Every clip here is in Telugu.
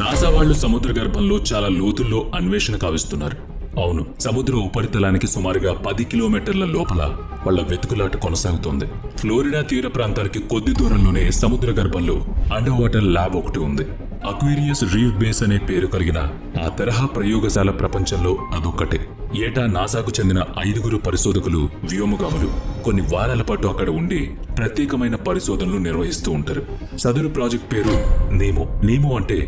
నాసా వాళ్ళు సముద్ర గర్భంలో చాలా లోతుల్లో అన్వేషణ కావిస్తున్నారు. అవును, సముద్ర ఉపరితలానికి సుమారుగా 10 కిలోమీటర్ల లోపల వాళ్ల వెతుకులాట కొనసాగుతోంది. ఫ్లోరిడా తీర ప్రాంతానికి కొద్ది దూరంలోనే సముద్ర గర్భంలో అండర్ వాటర్ ల్యాబ్ ఒకటి ఉంది. అక్వేరియస్ రీఫ్ బేస్ అనే పేరు కలిగిన ఆ తరహా ప్రయోగశాల ప్రపంచంలో అదొక్కటే. ఏటా నాసాకు చెందిన 5 పరిశోధకులు, వ్యోమగాములు కొన్ని వారాల పాటు అక్కడ ఉండి ప్రత్యేకమైన పరిశోధనలు నిర్వహిస్తూ ఉంటారు. సదరు ప్రాజెక్ట్ పేరు నీమో. నీమో అంటే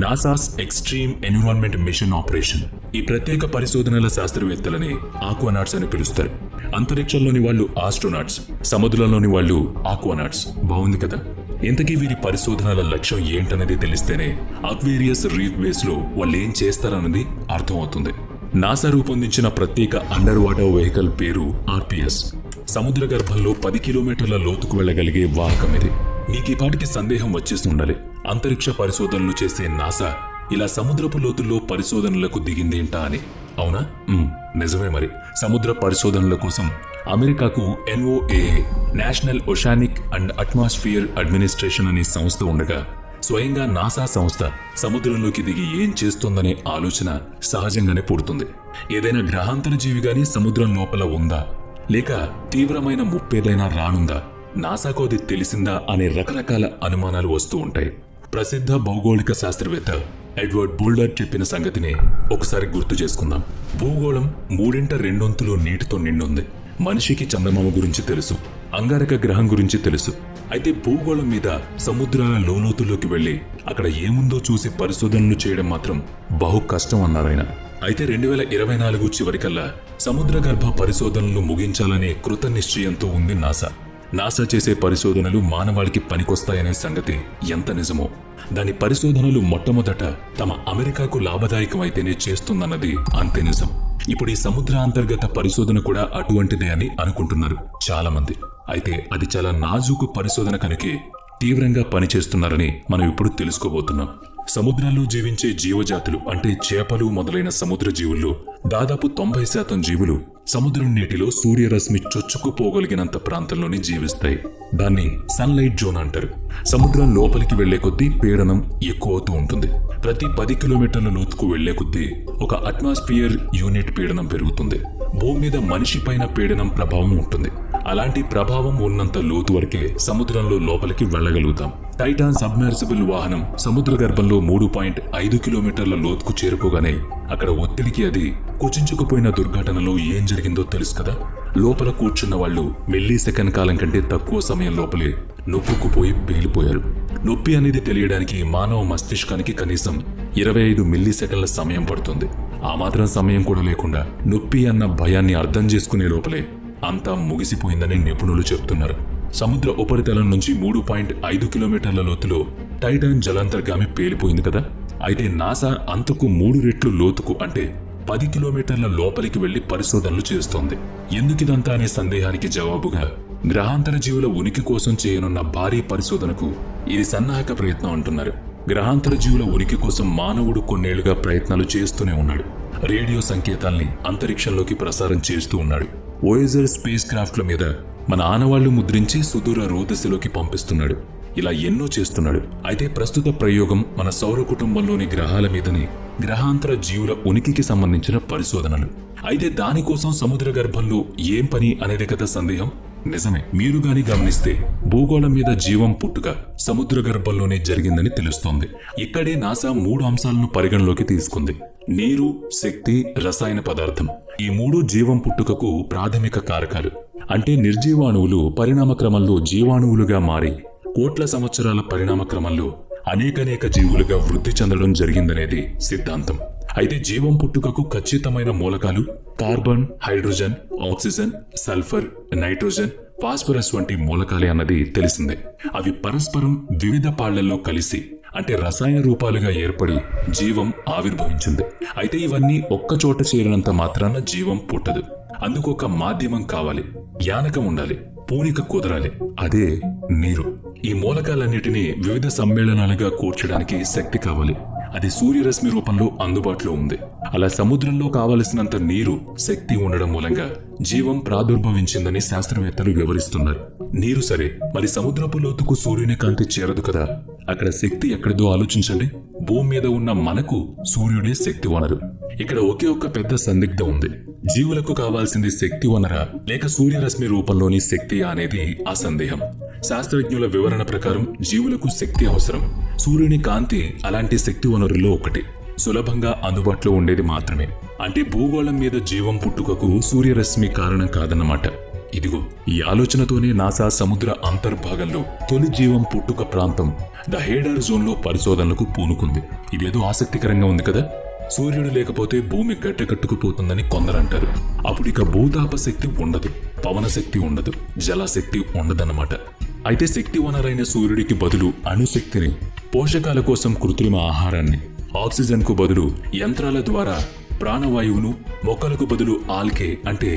NASA's extreme environment mission operation. ఈ ప్రత్యేక పరిశోధనల శాస్త్రవేత్తలని ఆక్వానాట్స్ అని పిలుస్తారు. అంతరిక్షంలోని వాళ్ళు ఆస్ట్రోనాట్స్, సముద్రంలోని వాళ్ళు ఆక్వానాట్స్. బాగుంది కదా? ఇంతకీ వీరి పరిశోధనల లక్ష్యం ఏంటనేది తెలిస్తేనే అక్వేరియస్ రీఫ్ బేస్ లో వాళ్ళు ఏం చేస్తారన్నది అర్థమవుతుంది. నాసా రూపొందించిన ప్రత్యేక అండర్ వాటర్ వెహికల్ పేరు ఆర్పిఎస్. సముద్ర గర్భంలో 10 కిలోమీటర్ల లోతుకు వెళ్లగలిగే వాహకం ఇది. మీకు ఈ పాటికి సందేహం వచ్చేసి ఉండాలి, అంతరిక్ష పరిశోధనలు చేసే నాసా ఇలా సముద్రపు లోతుల్లో పరిశోధనలకు దిగిందేంటా అని. అవునా? నిజమే. మరి సముద్ర పరిశోధనల కోసం అమెరికాకు NOAA, national oceanic and atmosphere administration అనే సంస్థ ఉండగా, స్వయంగా నాసా సంస్థ సముద్రంలోకి దిగి ఏం చేస్తోందనే ఆలోచన సహజంగానే పుడుతుంది. ఏదైనా గ్రహాంతర జీవి గాని సముద్రం లోపల ఉందా, లేక తీవ్రమైన ముప్పేదైనా రానుందా, నాసాకు అది తెలిసిందా అనే రకరకాల అనుమానాలు వస్తూ ఉంటాయి. ప్రసిద్ధ భౌగోళిక శాస్త్రవేత్త ఎడ్వర్డ్ బుల్డర్ చెప్పిన సంగతిని ఒకసారి గుర్తు చేసుకుందాం. భూగోళం 2/3 నీటితో నిండుంది. మనిషికి చందమామ గురించి తెలుసు, అంగారక గ్రహం గురించి తెలుసు. అయితే భూగోళం మీద సముద్రాల లోతుల్లోకి వెళ్లి అక్కడ ఏముందో చూసి పరిశోధనలు చేయడం మాత్రం బహు కష్టం అన్నారాయన. అయితే 2024 చివరికల్లా సముద్ర గర్భ పరిశోధనలు ముగించాలనే కృత నిశ్చయంతో ఉంది నాసా. నాసా చేసే పరిశోధనలు మానవాళికి పనికొస్తాయనే సంగతి ఎంత నిజమో, దాని పరిశోధనలు మొట్టమొదట తమ అమెరికాకు లాభదాయకమైతేనే చేస్తుందన్నది అంతే నిజం. ఇప్పుడు ఈ సముద్ర అంతర్గత పరిశోధన కూడా అటువంటిదే అని అనుకుంటున్నారు చాలా మంది. అయితే అది చాలా నాజూకు పరిశోధన కనుకే తీవ్రంగా పనిచేస్తున్నారని మనం ఇప్పుడు తెలుసుకోబోతున్నాం. సముద్రాల్లో జీవించే జీవజాతులు అంటే చేపలు మొదలైన సముద్ర జీవుల్లో దాదాపు 90% జీవులు సముద్రం నీటిలో సూర్యరశ్మి చొచ్చుకుపోగలిగినంత ప్రాంతంలోనే జీవిస్తాయి. దాన్ని సన్లైట్ జోన్ అంటారు. సముద్రం లోపలికి వెళ్లే కొద్దీ పీడనం ఎక్కువ అవుతూ ఉంటుంది. ప్రతి 10 కిలోమీటర్ల లోతుకు వెళ్లే కొద్దీ 1 అట్మాస్ఫియర్ యూనిట్ పీడనం పెరుగుతుంది. భూమి మీద మనిషి పైన పీడనం ప్రభావం ఉంటుంది. అలాంటి ప్రభావం ఉన్నంత లోతు వరకే సముద్రంలో లోపలికి వెళ్లగలుగుతాం. టైటాన్ సబ్మెర్సిబుల్ వాహనం సముద్ర గర్భంలో 3.5 కిలోమీటర్ల లోతుకు చేరుకోగానే అక్కడ ఒత్తిడికి అది కుచించుకుపోయిన దుర్ఘటనలో ఏం జరిగిందో తెలుసు కదా. లోపల కూర్చున్న వాళ్ళు మిల్లీ సెకండ్ కాలం కంటే తక్కువ సమయం లోపలే నొప్పుకుపోయి పేలిపోయారు. నొప్పి అనేది తెలియడానికి మానవ మస్తిష్కానికి కనీసం 25 మిల్లీ సెకండ్ల సమయం పడుతుంది. ఆ మాత్రం సమయం కూడా లేకుండా నొప్పి అన్న భయాన్ని అర్థం చేసుకునే లోపలే అంతా ముగిసిపోయిందని నిపుణులు చెప్తున్నారు. సముద్ర ఉపరితలం నుంచి 3.5 కిలోమీటర్ల లోతులో టైటాన్ జలాంతర్గామి పేలిపోయింది కదా. అయితే నాసా అంతకు 3 రెట్లు లోతుకు అంటే 10 కిలోమీటర్ల లోపలికి వెళ్లి పరిశోధనలు చేస్తోంది. ఎందుకిదంతా అనే సందేహానికి జవాబుగా గ్రహాంతర జీవుల ఉనికి కోసం చేయనున్న భారీ పరిశోధనకు ఇది సన్నాహక ప్రయత్నం అంటున్నారు. గ్రహాంతర జీవుల ఉనికి కోసం మానవుడు కొన్నేళ్లుగా ప్రయత్నాలు చేస్తూనే ఉన్నాడు. రేడియో సంకేతాల్ని అంతరిక్షంలోకి ప్రసారం చేస్తూ ఉన్నాడు. వోయేజర్ స్పేస్ క్రాఫ్ట్ల మీద మన ఆనవాళ్లు ముద్రించి సుదూర రోదశలోకి పంపిస్తున్నాడు. ఇలా ఎన్నో చేస్తున్నాడు. అయితే ప్రస్తుత ప్రయోగం మన సౌర కుటుంబంలోని గ్రహాల మీదని గ్రహాంతర జీవుల ఉనికికి సంబంధించిన పరిశోధనలు. అయితే దానికోసం సముద్ర గర్భంలో ఏం పని అనేది కదా సందేహం. నిజమే, మీరు గాని గమనిస్తే భూగోళం మీద జీవం పుట్టుక సముద్ర గర్భంలోనే జరిగిందని తెలుస్తోంది. ఇక్కడే నాసా 3 అంశాలను పరిగణలోకి తీసుకుంది. నీరు, శక్తి, రసాయన పదార్థం. ఈ 3 జీవం పుట్టుకకు ప్రాథమిక కారకాలు. అంటే నిర్జీవాణువులు పరిణామ క్రమంలో జీవాణువులుగా మారి కోట్ల సంవత్సరాల పరిణామ క్రమంలో అనేక జీవులుగా వృద్ధి చెందడం జరిగిందనేది సిద్ధాంతం. అయితే జీవం పుట్టుకకు ఖచ్చితమైన మూలకాలు carbon, hydrogen, oxygen, sulphur, nitrogen, phosphorus వంటి మూలకాలే అన్నది తెలిసిందే. అవి పరస్పరం వివిధ పాళ్లలో కలిసి అంటే రసాయన రూపాలుగా ఏర్పడి జీవం ఆవిర్భవించింది. అయితే ఇవన్నీ ఒక్కచోట చేరినంత మాత్రాన జీవం పుట్టదు. అందుకు ఒక మాధ్యమం కావాలి, యానకం ఉండాలి, పూనిక కుదరాలి. అదే నీరు. ఈ మూలకాలన్నిటినీ వివిధ సమ్మేళనాలుగా కూర్చడానికి శక్తి కావాలి. అది సూర్యరశ్మి రూపంలో అందుబాటులో ఉంది. అలా సముద్రంలో కావలసినంత నీరు, శక్తి ఉండడం మూలంగా జీవం ప్రాదుర్భవించిందని శాస్త్రవేత్తలు వివరిస్తున్నారు. నీరు సరే, మరి సముద్రపు లోతుకు సూర్యుని కాంతి చేరదు కదా. అక్కడ శక్తి ఎక్కడిదో ఆలోచించండి. భూమి మీద ఉన్న మనకు సూర్యుడే శక్తి వనరు. ఇక్కడ ఒకే ఒక్క పెద్ద సందిగ్ధం ఉంది. జీవులకు కావాల్సింది శక్తి వనరా లేక సూర్యరశ్మి రూపంలోని శక్తి అనేది ఆ సందేహం. శాస్త్రజ్ఞుల వివరణ ప్రకారం జీవులకు శక్తి అవసరం. సూర్యుని కాంతి అలాంటి శక్తి వనరుల్లో ఒకటి. సులభంగా అందుబాటులో ఉండేది మాత్రమే. అంటే భూగోళం మీద జీవం పుట్టుకకు సూర్యరశ్మి కారణం కాదన్నమాట. ఇదిగో ఈ ఆలోచనతోనే నాసా సముద్ర అంతర్భాగంలో తొలి జీవం పుట్టుక ప్రాంతం ద హేడర్ జోన్లో పరిశోధనలకు పూనుకుంది. ఇదేదో ఆసక్తికరంగా ఉంది కదా. సూర్యుడు లేకపోతే భూమి గడ్డకట్టుకుపోతుందని కొందరంటారు. అప్పుడిక భూతాప శక్తి ఉండదు, పవన శక్తి ఉండదు, జలశక్తి ఉండదన్నమాట. అయితే శక్తి వనరైన సూర్యుడికి బదులు అణుశక్తిని, పోషకాల కోసం కృత్రిమ ఆహారాన్ని, ఆక్సిజన్ కు బదులు యంత్రాల ద్వారా ప్రాణవాయువును, మొక్కలకు బదులు ఆల్కే అంటే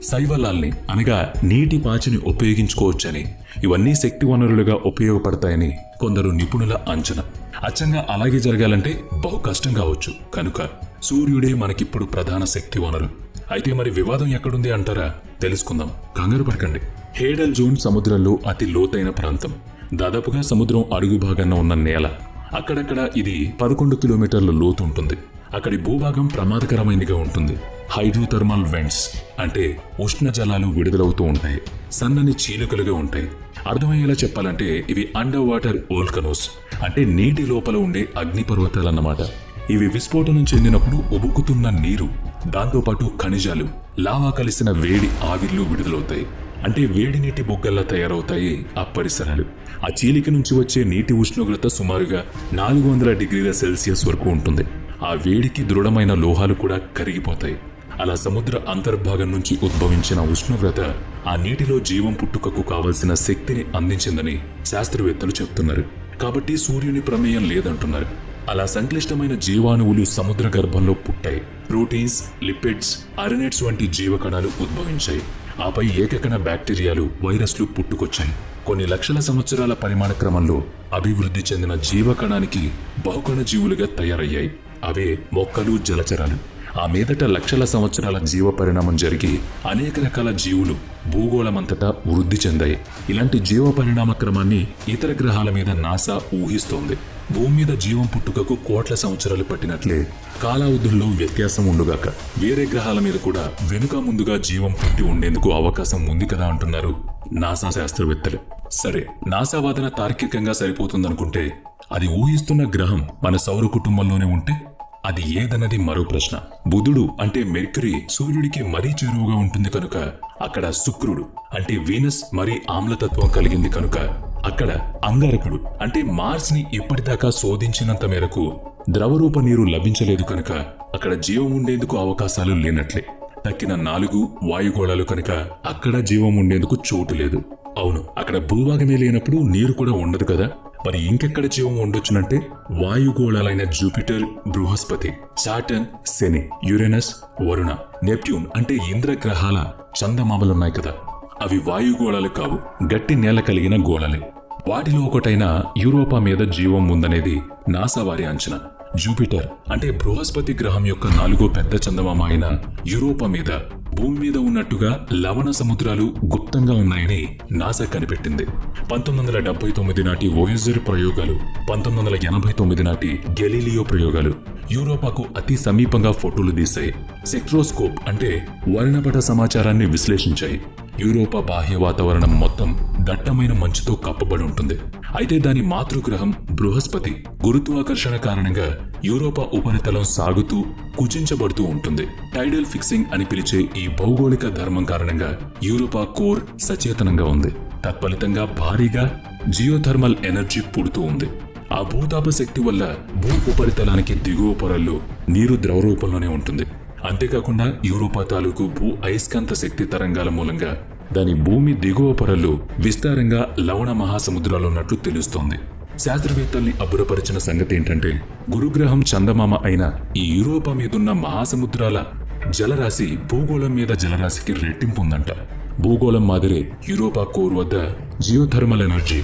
శైవలాల్ని అనగా నీటి పాచిని ఉపయోగించుకోవచ్చని, ఇవన్నీ శక్తి వనరులుగా ఉపయోగపడతాయని కొందరు నిపుణుల అంచనా. అచ్చంగా అలాగే జరగాలంటే బహు కష్టం కావచ్చు. కనుక సూర్యుడే మనకిప్పుడు ప్రధాన శక్తి వనరు. అయితే మరి వివాదం ఎక్కడుంది అంటారా? తెలుసుకుందాం, కంగారు పడకండి. హేడల్ జోన్ సముద్రంలో అతి లోతైన ప్రాంతం. దాదాపుగా సముద్రం అడుగు భాగాన ఉన్న నేల. అక్కడక్కడ ఇది 11 కిలోమీటర్ల లోతు ఉంటుంది. అక్కడి భూభాగం ప్రమాదకరమైనదిగా ఉంటుంది. హైడ్రోథర్మల్ వెంట్స్ అంటే ఉష్ణ జలాలు విడుదలవుతూ ఉంటాయి. సన్నని చీలికలుగా ఉంటాయి. అర్థమయ్యేలా చెప్పాలంటే ఇవి అండర్ వాటర్ వోల్కనోస్ అంటే నీటి లోపల ఉండే అగ్నిపర్వతాలన్నమాట. ఇవి విస్ఫోటనం చెందినప్పుడు ఉబుకుతున్న నీరు, దాంతోపాటు ఖనిజాలు, లావా కలిసిన వేడి ఆవిర్లు విడుదలవుతాయి. అంటే వేడి నీటి బొగ్గల్లా తయారవుతాయి ఆ పరిసరాలు. ఆ చీలిక నుంచి వచ్చే నీటి ఉష్ణోగ్రత సుమారుగా 400 డిగ్రీల సెల్సియస్ వరకు ఉంటుంది. ఆ వేడికి దృఢమైన లోహాలు కూడా కరిగిపోతాయి. అలా సముద్ర అంతర్భాగం నుంచి ఉద్భవించిన ఉష్ణోగ్రత ఆ నీటిలో జీవం పుట్టుకకు కావలసిన శక్తిని అందించిందని శాస్త్రవేత్తలు చెప్తున్నారు. కాబట్టి సూర్యుని ప్రమేయం లేదంటున్నారు. అలా సంక్లిష్టమైన జీవాణువులు సముద్ర గర్భంలో పుట్టాయి. ప్రోటీన్స్, లిపిడ్స్, అరెనేట్స్ వంటి జీవకణాలు ఉద్భవించాయి. ఆపై ఏకకణ బ్యాక్టీరియాలు, వైరస్లు పుట్టుకొచ్చాయి. కొన్ని లక్షల సంవత్సరాల పరిమాణ క్రమంలో అభివృద్ధి చెందిన జీవకణానికి బహుకణ జీవులుగా తయారయ్యాయి. అవే మొక్కలు, జలచరాలు. ఆ మీదట లక్షల సంవత్సరాల జీవ పరిణామం జరిగి అనేక రకాల జీవులు భూగోళమంతటా వృద్ధి చెందాయి. ఇలాంటి జీవ పరిణామ క్రమాన్ని ఇతర గ్రహాల మీద నాసా ఊహిస్తోంది. భూమి మీద జీవం పుట్టుకకు కోట్ల సంవత్సరాలు పట్టినట్లే కాలావధుల్లో వ్యత్యాసం ఉండుగాక వేరే గ్రహాల మీద కూడా వెనుక ముందుగా జీవం పుట్టి ఉండేందుకు అవకాశం ఉంది కదా అంటున్నారు నాసా శాస్త్రవేత్తలు. సరే, నాసా వాదన తార్కికంగా సరిపోతుందనుకుంటే అది ఊహిస్తున్న గ్రహం మన సౌర కుటుంబంలోనే ఉంటే అది ఏదన్నది మరో ప్రశ్న. బుధుడు అంటే మెర్క్యూరీ సూర్యుడికి మరీ చేరువుగా ఉంటుంది కనుక అక్కడ శుక్రుడు అంటే వీనస్ మరీ ఆమ్లతత్వం కలిగింది కనుక అక్కడ అంగారకుడు అంటే మార్స్ ని ఇప్పటిదాకా శోధించినంత మేరకు ద్రవరూప నీరు లభించలేదు కనుక అక్కడ జీవం ఉండేందుకు అవకాశాలు లేనట్లే. తక్కిన 4 వాయుగోళాలు కనుక అక్కడ జీవం ఉండేందుకు చోటు లేదు. అవును, అక్కడ భూభాగమే లేనప్పుడు నీరు కూడా ఉండదు కదా. మరి ఇంకెక్కడ జీవం ఉండొచ్చునంటే వాయుగోళాలైన జూపిటర్, బృహస్పతి, సాటర్న్, శని, యురేనస్, వరుణ, నెప్ట్యూన్ అంటే ఇంద్రగ్రహాల చందమామలున్నాయి కదా, అవి వాయుగోళాలు కావు, గట్టి నేల కలిగిన గోళాలే. వాటిలో ఒకటైన యూరోపా మీద జీవం ఉందనేది నాసా వారి అంచనా. జూపిటర్ అంటే బృహస్పతి గ్రహం యొక్క 4వ పెద్ద చందమామ అయిన యూరోపా మీద భూమి మీద ఉన్నట్టుగా లవణ సముద్రాలు గుప్తంగా ఉన్నాయని నాసా కనిపెట్టింది. 1979 నాటి వోయేజర్ ప్రయోగాలు, 1989 నాటి గెలీలియో ప్రయోగాలు యూరోపాకు అతి సమీపంగా ఫోటోలు తీశాయి. సెక్ట్రోస్కోప్ అంటే వర్ణపట సమాచారాన్ని విశ్లేషించాయి. యూరోపా బాహ్య వాతావరణం మొత్తం దట్టమైన మంచుతో కప్పబడి ఉంటుంది. అయితే దాని మాతృగ్రహం బృహస్పతి గురుత్వాకర్షణ కారణంగా యూరోపా ఉపరితలం సాగుతూ కుచించబడుతూ ఉంటుంది. టైడల్ ఫిక్సింగ్ అని పిలిచే ఈ భౌగోళిక ధర్మం కారణంగా యూరోపా కోర్ సచేతనంగా ఉంది. తత్ఫలితంగా భారీగా జియోథర్మల్ ఎనర్జీ పుడుతూ ఉంది. ఆ భూతాప శక్తి వల్ల భూ ఉపరితలానికి దిగువ పొరల్లో నీరు ద్రవ రూపంలోనే ఉంటుంది. అంతేకాకుండా యూరోపా తాలూకు భూ అయస్కాంత శక్తి తరంగాల మూలంగా దాని భూమి దిగువ పొరల్లో విస్తారంగా లవణ మహాసముద్రాలు ఉన్నట్లు తెలుస్తోంది. శాస్త్రవేత్తల్ని అబ్బురపరిచిన సంగతి ఏంటంటే గురుగ్రహం చందమామ అయిన ఈ యూరోపా మీదున్న మహాసముద్రాల జలరాశి భూగోళం మీద జలరాశికి రెట్టింపు ఉందంట. భూగోళం మాదిరే యూరోపా కోర్ వద్ద జియోథర్మల్ ఎనర్జీ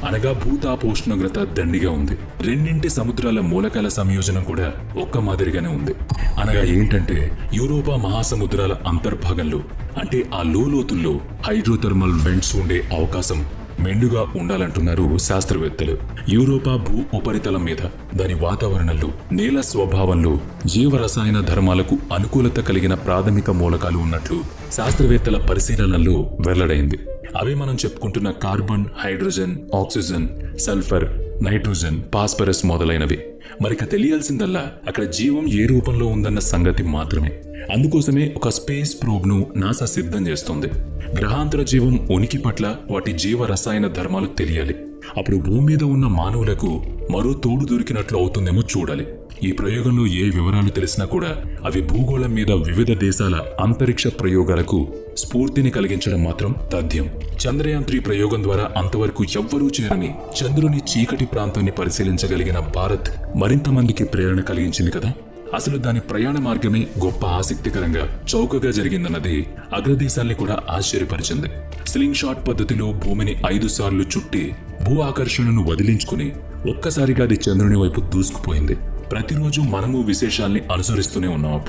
అనగా భూతాపోష్ణోగ్రత దండిగా ఉంది. రెండింటి సముద్రాల మూలకాల సంయోజనం కూడా ఒక్క మాదిరిగానే ఉంది. అనగా ఏంటంటే యూరోపా మహాసముద్రాల అంతర్భాగంలో అంటే ఆ లోతుల్లో హైడ్రోథర్మల్ వెంట్స్ ఉండే అవకాశం మెండుగా ఉండాలంటున్నారు శాస్త్రవేత్తలు. యూరోపా భూ ఉపరితలం మీద, దాని వాతావరణంలో, నేల స్వభావంలో జీవరసాయన ధర్మాలకు అనుకూలత కలిగిన ప్రాథమిక మూలకాలు ఉన్నట్లు శాస్త్రవేత్తల పరిశీలనల్లో వెల్లడైంది. అవే మనం చెప్పుకుంటున్న carbon, hydrogen, oxygen, sulphur, nitrogen, phosphorus మొదలైనవి. మరిక తెలియాల్సిందల్లా అక్కడ జీవం ఏ రూపంలో ఉందన్న సంగతి మాత్రమే. అందుకోసమే ఒక స్పేస్ ప్రోబ్ను నాసా సిద్ధం చేస్తుంది. గ్రహాంతర జీవం ఉనికి పట్ల వాటి జీవ రసాయన ధర్మాలు తెలియాలి. అప్పుడు భూమి మీద ఉన్న మానవులకు మరో తోడు దొరికినట్లు అవుతుందేమో చూడాలి. ఈ ప్రయోగంలో ఏ వివరాలు తెలిసినా కూడా అవి భూగోళం మీద వివిధ దేశాల అంతరిక్ష ప్రయోగాలకు స్ఫూర్తిని కలిగించడం మాత్రం తథ్యం. చంద్రయాన్ 3 ప్రయోగం ద్వారా అంతవరకు ఎవ్వరూ చేరని చంద్రుని చీకటి ప్రాంతాన్ని పరిశీలించగలిగిన భారత్ మరింత మందికి ప్రేరణ కలిగించింది కదా. అసలు దాని ప్రయాణ మార్గమే గొప్ప ఆసక్తికరంగా, చౌకగా జరిగిందన్నది అగ్రదేశాల్ని కూడా ఆశ్చర్యపరిచింది. స్లింగ్ షాట్ పద్ధతిలో భూమిని 5 సార్లు చుట్టి భూ ఆకర్షణను వదిలించుకుని ఒక్కసారిగా అది చంద్రుని వైపు దూసుకుపోయింది. ప్రతిరోజు మనము విశేషాల్ని అనుసరిస్తూనే ఉన్నాం.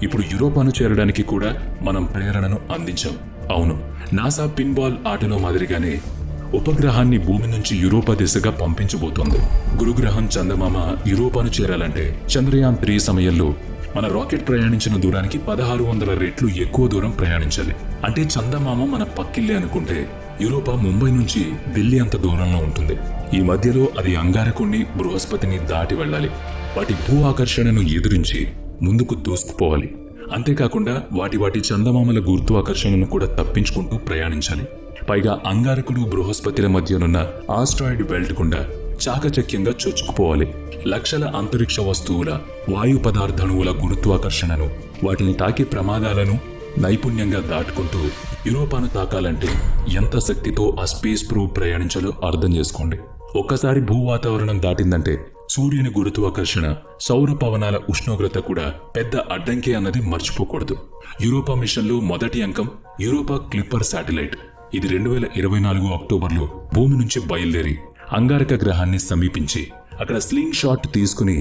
ఇప్పుడు యూరోపాను చేరడానికి కూడా మనం ప్రేరణను అందించాం. అవును, నాసా పిన్ బాల్ ఆటలో మాదిరిగానే ఉపగ్రహాన్ని భూమి నుంచి యూరోపా దిశగా పంపించబోతోంది. గురుగ్రహం చందమామ యూరోపాను చేరాలంటే చంద్రయాన్ 3 సమయంలో మన రాకెట్ ప్రయాణించిన దూరానికి 1600 రెట్లు ఎక్కువ దూరం ప్రయాణించాలి. అంటే చందమామ మన పక్కిల్లే అనుకుంటే యూరోపా ముంబై నుంచి ఢిల్లీ అంత దూరంలో ఉంటుంది. ఈ మధ్యలో అది అంగారకుణ్ణి, బృహస్పతిని దాటి వెళ్ళాలి. వాటి భూ ఆకర్షణను ఎదురించి ముందుకు దూసుకుపోవాలి. అంతేకాకుండా వాటి చందమామల గురుత్వాకర్షణను కూడా తప్పించుకుంటూ ప్రయాణించాలి. పైగా అంగారకుడు, బృహస్పతిల మధ్యనున్న ఆస్ట్రాయిడ్ బెల్ట్ గుండా చాకచక్యంగా చొచ్చుకుపోవాలి. లక్షల అంతరిక్ష వస్తువుల, వాయు పదార్థణువుల గురుత్వాకర్షణను, వాటిని తాకే ప్రమాదాలను నైపుణ్యంగా దాటుకుంటూ యూరోపాను తాకాలంటే ఎంత శక్తితో ఆ స్పేస్ ప్రోబ్ ప్రయాణించాలో అర్థం చేసుకోండి. ఒక్కసారి భూ వాతావరణం దాటిందంటే సూర్యుని గురుత్వాకర్షణ, సౌర పవనాల ఉష్ణోగ్రత కూడా పెద్ద అడ్డంకి అన్నది మర్చిపోకూడదు. యూరోపా మిషన్లో మొదటి అంకం యూరోపా క్లిప్పర్ శాటిలైట్. ఇది 2024 అక్టోబర్లో భూమి నుంచి బయలుదేరి అంగారక గ్రహాన్ని సమీపించి అక్కడ స్లింగ్ షాట్ తీసుకుని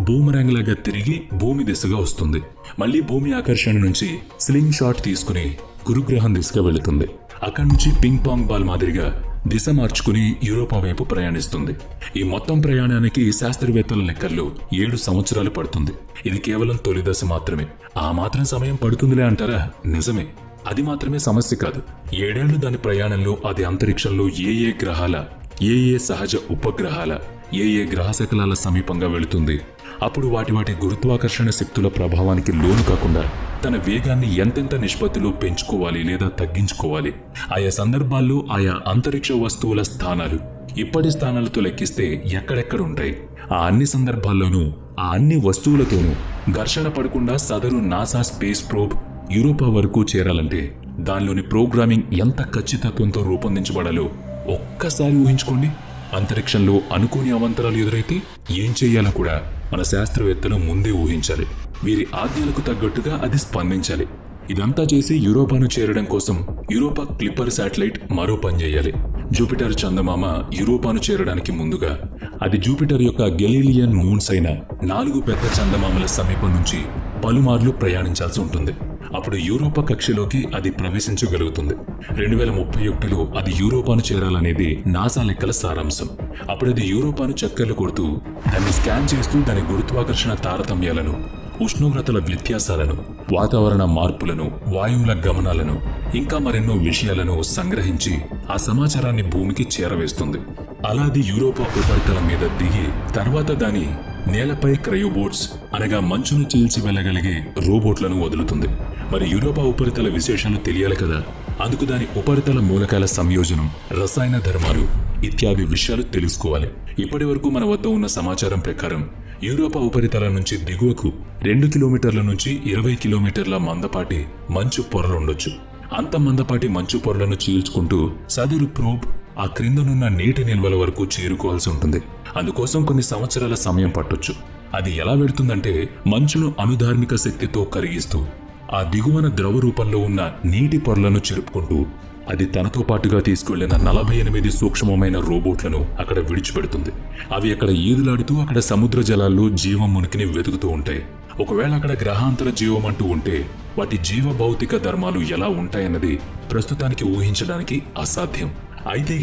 బూమరాంగ్ లాగా తిరిగి భూమి దిశగా వస్తుంది. మళ్లీ భూమి ఆకర్షణ నుంచి స్లింగ్ షాట్ తీసుకుని గురుగ్రహం దిశగా వెళుతుంది. అక్కడి నుంచి పింగ్ పాంగ్ బాల్ మాదిరిగా దిశ మార్చుకుని యూరోపా వైపు ప్రయాణిస్తుంది. ఈ మొత్తం ప్రయాణానికి శాస్త్రవేత్తల లెక్కల్లో 7 సంవత్సరాలు పడుతుంది. ఇది కేవలం తొలి దశ మాత్రమే. ఆ మాత్రం సమయం పడుతుందిలే అంటారా? నిజమే. అది మాత్రమే సమస్య కాదు. 7 ఏళ్లు దాని ప్రయాణంలో అది అంతరిక్షంలో ఏ గ్రహాల, ఏ సహజ ఉపగ్రహాల, ఏ గ్రహ శకలాల సమీపంగా వెళుతుంది. అప్పుడు వాటి గురుత్వాకర్షణ శక్తుల ప్రభావానికి లోను కాకుండా తన వేగాన్ని ఎంతెంత నిష్పత్తిలో పెంచుకోవాలి లేదా తగ్గించుకోవాలి. ఆయా సందర్భాల్లో ఆయా అంతరిక్ష వస్తువుల స్థానాలు ఇప్పటి స్థానాలతో లెక్కిస్తే ఎక్కడెక్కడ ఉంటాయి. ఆ అన్ని సందర్భాల్లోనూ ఆ అన్ని వస్తువులతోనూ ఘర్షణ పడకుండా సదరు నాసా స్పేస్ ప్రోబ్ యూరోపా వరకు చేరాలంటే దానిలోని ప్రోగ్రామింగ్ ఎంత ఖచ్చితత్వంతో రూపొందించబడాలో ఒక్కసారి ఊహించుకోండి. అంతరిక్షంలో అనుకోని అవాంతరాలు ఎదురైతే ఏం చెయ్యాలో కూడా మన శాస్త్రవేత్తలు ముందే ఊహించాలి. వీరి ఆజ్ఞలకు తగ్గట్టుగా అది స్పందించాలి. ఇదంతా చేసి యూరోపాను చేరడం కోసం యూరోపా క్లిప్పర్ శాటిలైట్ మరో పని చేయాలి. జూపిటర్ చందమామ యూరోపాను చేరడానికి ముందుగా అది జూపిటర్ యొక్క గెలీలియన్ మూన్స్ అయిన 4 పెద్ద చందమామల సమీపం నుంచి పలుమార్లు ప్రయాణించాల్సి ఉంటుంది. అప్పుడు యూరోపా కక్షలోకి అది ప్రవేశించగలుగుతుంది. 2031లో అది యూరోపాను చేరాలనేది నాసా లెక్కల సారాంశం. అప్పుడు అది యూరోపాను చక్కర్లు కొడుతూ దాన్ని స్కాన్ చేస్తూ దాని గురుత్వాకర్షణ తారతమ్యాలను, ఉష్ణోగ్రతల వ్యత్యాసాలను, వాతావరణ మార్పులను, వాయువుల గమనాలను, ఇంకా మరెన్నో విషయాలను సంగ్రహించి ఆ సమాచారాన్ని భూమికి చేరవేస్తుంది. అలా అది యూరోపా ఉపరితలం మీద దిగి తర్వాత దాని నేలపై క్రయోబోట్స్ అనగా మంచును చీల్చి వెళ్ళగలిగే రోబోట్లను వదులుతుంది. మరి యూరోపా ఉపరితల విశేషాలు తెలియాలి కదా. అందుకు దాని ఉపరితల మూలకాల సంయోజనం, రసాయన ధర్మాలు ఇత్యాది విషయాలు తెలుసుకోవాలి. ఇప్పటి వరకు మన వద్ద ఉన్న సమాచారం ప్రకారం యూరోపా ఉపరితలం నుంచి దిగువకు 2 కిలోమీటర్ల నుంచి 20 కిలోమీటర్ల మందపాటి మంచు పొరలుండొచ్చు. అంత మందపాటి మంచు పొరలను చీల్చుకుంటూ సదరు ప్రోబ్ ఆ క్రిందనున్న నీటి నిల్వల వరకు చేరుకోవాల్సి ఉంటుంది. అందుకోసం కొన్ని సంవత్సరాల సమయం పట్టొచ్చు. అది ఎలా వెళుతుందంటే మంచును అనుధార్మిక శక్తితో కరిగిస్తూ ఆ దిగువన ద్రవ రూపంలో ఉన్న నీటి పొరలను చెరుపుకుంటూ అది తనతో పాటుగా తీసుకువెళ్లిన 48 సూక్ష్మమైన రోబోట్లను అక్కడ విడిచిపెడుతుంది. అవి అక్కడ ఈదులాడుతూ అక్కడ సముద్ర జలాల్లో జీవం మునికిని వెతుకుతూ ఉంటాయి. ఒకవేళ అక్కడ గ్రహాంతర జీవం అంటూ ఉంటే వాటి జీవ భౌతిక ధర్మాలు ఎలా ఉంటాయన్నది ప్రస్తుతానికి ఊహించడానికి అసాధ్యం. అయితే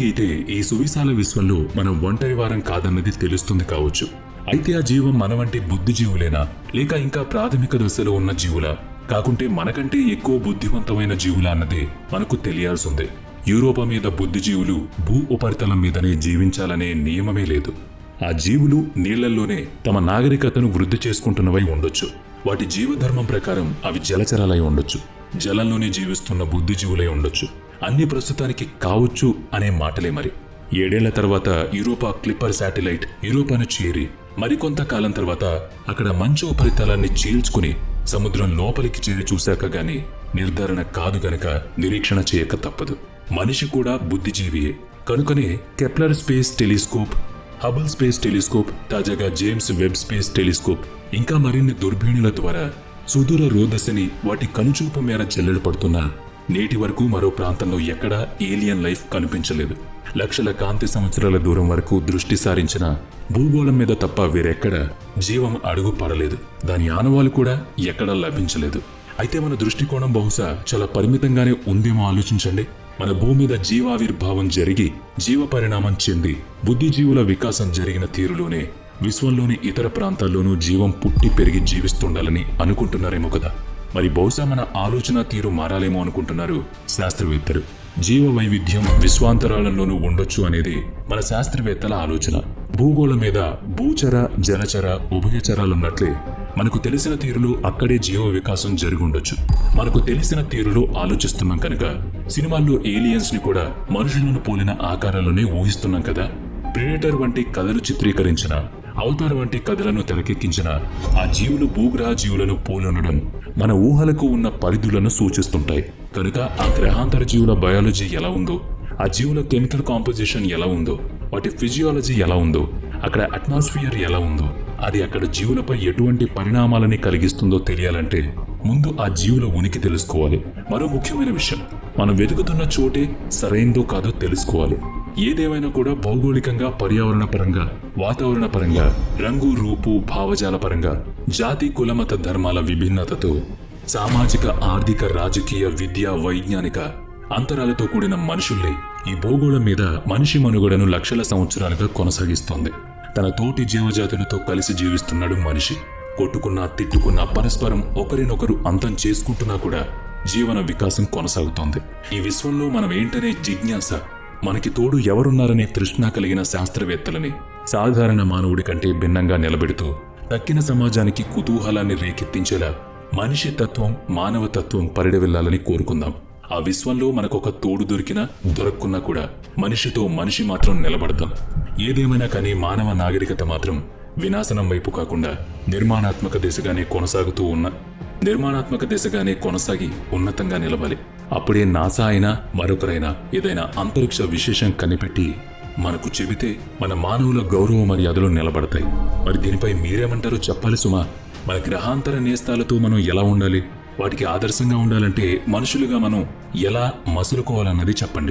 ఈ సువిశాల విశ్వంలో మనం ఒంటరి వారం కాదన్నది తెలుస్తుంది కావచ్చు. అయితే ఆ జీవం మన వంటి బుద్ధిజీవులేనా, లేక ఇంకా ప్రాథమిక దశలో ఉన్న జీవులా, కాకుంటే మనకంటే ఎక్కువ బుద్ధివంతమైన జీవులా అన్నది మనకు తెలియాల్సిందే. యూరోపా మీద బుద్ధిజీవులు భూ ఉపరితలం మీదనే జీవించాలనే నియమమే లేదు. ఆ జీవులు నీళ్లల్లోనే తమ నాగరికతను వృద్ధి చేసుకుంటున్నవై ఉండొచ్చు. వాటి జీవధర్మం ప్రకారం అవి జలచరాలై ఉండొచ్చు, జలంలోనే జీవిస్తున్న బుద్ధిజీవులై ఉండొచ్చు. అన్ని ప్రస్తుతానికి కావచ్చు అనే మాటలే. మరి 7 ఏళ్ల తర్వాత యూరోపా క్లిప్పర్ శాటిలైట్ యూరోపాను చేరి మరికొంత కాలం తర్వాత అక్కడ మంచు ఉపరితలాన్ని చీల్చుకుని సముద్రం లోపలికి చేరి చూశాక గాని నిర్ధారణ కాదు గనక నిరీక్షణ చేయక తప్పదు. మనిషి కూడా బుద్ధిజీవియే. కనుకనే Kepler space telescope, Hubble space telescope, తాజాగా జేమ్స్ వెబ్ స్పేస్ టెలిస్కోప్ ఇంకా మరిన్ని దుర్బిణుల ద్వారా సుదూర రోదశని వాటి కనుచూపు మేర జల్లెడ పడుతున్నా నేటి వరకు మరో ప్రాంతంలో ఎక్కడా ఏలియన్ లైఫ్ కనిపించలేదు. లక్షల కాంతి సంవత్సరాల దూరం వరకు దృష్టి సారించిన భూగోళం మీద తప్ప వేరెక్కడ జీవం అడుగు పడలేదు. దాని ఆనవాలు కూడా ఎక్కడా లభించలేదు. అయితే మన దృష్టికోణం బహుశా చాలా పరిమితంగానే ఉందేమో ఆలోచించండి. మన భూమి మీద జీవావిర్భావం జరిగి జీవ పరిణామం చెంది బుద్ధిజీవుల వికాసం జరిగిన తీరులోనే విశ్వంలోని ఇతర ప్రాంతాల్లోనూ జీవం పుట్టి పెరిగి జీవిస్తుండాలని అనుకుంటున్నారేమో కదా. మరి బహుశా మన ఆలోచన తీరు మారాలేమో అనుకుంటున్నారు శాస్త్రవేత్తలు. జీవ వైవిధ్యం విశ్వాంతరాలంలోనూ ఉండొచ్చు అనేది మన శాస్త్రవేత్తల ఆలోచన. భూగోళం మీద భూచర, జలచర, ఉభయచరాలున్నట్లే మనకు తెలిసిన తీరులో అక్కడే జీవ వికాసం జరిగుండొచ్చు. మనకు తెలిసిన తీరులో ఆలోచిస్తున్నాం కనుక సినిమాల్లో ఏలియన్స్ ని కూడా మనుషులను పోలిన ఆకారాల్లోనే ఊహిస్తున్నాం కదా. ప్రెడేటర్ వంటి కథలు చిత్రీకరించిన, అవతార్ వంటి కథలను తెరకెక్కించిన ఆ జీవులు భూగ్రహ జీవులను పోలుండడం మన ఊహలకు ఉన్న పరిధులను సూచిస్తుంటాయి. కనుక ఆ గ్రహాంతర జీవుల బయాలజీ ఎలా ఉందో, ఆ జీవుల కెమికల్ కాంపోజిషన్ ఎలా ఉందో, వాటి ఫిజియాలజీ ఎలా ఉందో, అక్కడ అట్మాస్ఫియర్ ఎలా ఉందో, అది అక్కడ జీవులపై ఎటువంటి పరిణామాలని కలిగిస్తుందో తెలియాలంటే ముందు ఆ జీవుల ఉనికి తెలుసుకోవాలి. మరో ముఖ్యమైన విషయం, మనం వెతుకుతున్న చోటే సరైందో కాదో తెలుసుకోవాలి. ఏదేమైనా కూడా భౌగోళికంగా, పర్యావరణ పరంగా, వాతావరణ పరంగా, రంగు, రూపు, భావజాల పరంగా, జాతి, కులమత ధర్మాల విభిన్నతతో, సామాజిక, ఆర్థిక, రాజకీయ, విద్య, వైజ్ఞానిక అంతరాలతో కూడిన మనుషుల్లే ఈ భూగోళం మీద మనిషి మనుగడను లక్షల సంవత్సరాలుగా కొనసాగిస్తోంది. తన తోటి జీవజాతులతో కలిసి జీవిస్తున్నాడు మనిషి. కొట్టుకున్నా, తిట్టుకున్నా, పరస్పరం ఒకరినొకరు అంతం చేసుకుంటున్నా కూడా జీవన వికాసం కొనసాగుతోంది. ఈ విశ్వంలో మనం ఏంటనే జిజ్ఞాస, మనకి తోడు ఎవరున్నారనే తృష్ణ కలిగిన శాస్త్రవేత్తలని సాధారణ మానవుడి కంటే భిన్నంగా నిలబెడుతూ తక్కిన సమాజానికి కుతూహలాన్ని రేకెత్తించేలా మనిషి తత్వం, మానవ తత్వం పరిడవిల్లాలని కోరుకుందాం. ఆ విశ్వంలో మనకొక తోడు దొరికినా దొరక్కున్నా కూడా మనిషితో మనిషి మాత్రం నిలబడతాం. ఏదేమైనా కానీ మానవ నాగరికత మాత్రం వినాశనం వైపు కాకుండా నిర్మాణాత్మక దిశగానే కొనసాగి ఉన్నతంగా నిలవాలి. అప్పుడే నాసా అయినా మరొకరైనా ఏదైనా అంతరిక్ష విశేషం కనిపెట్టి మనకు చెబితే మన మానవుల గౌరవ మర్యాదలు నిలబడతాయి. మరి దీనిపై మీరేమంటారో చెప్పాలి సుమా. మన గ్రహాంతర నేస్తాలతో మనం ఎలా ఉండాలి, వాటికి ఆదర్శంగా ఉండాలంటే మనుషులుగా మనం ఎలా మసులుకోవాలన్నది చెప్పండి.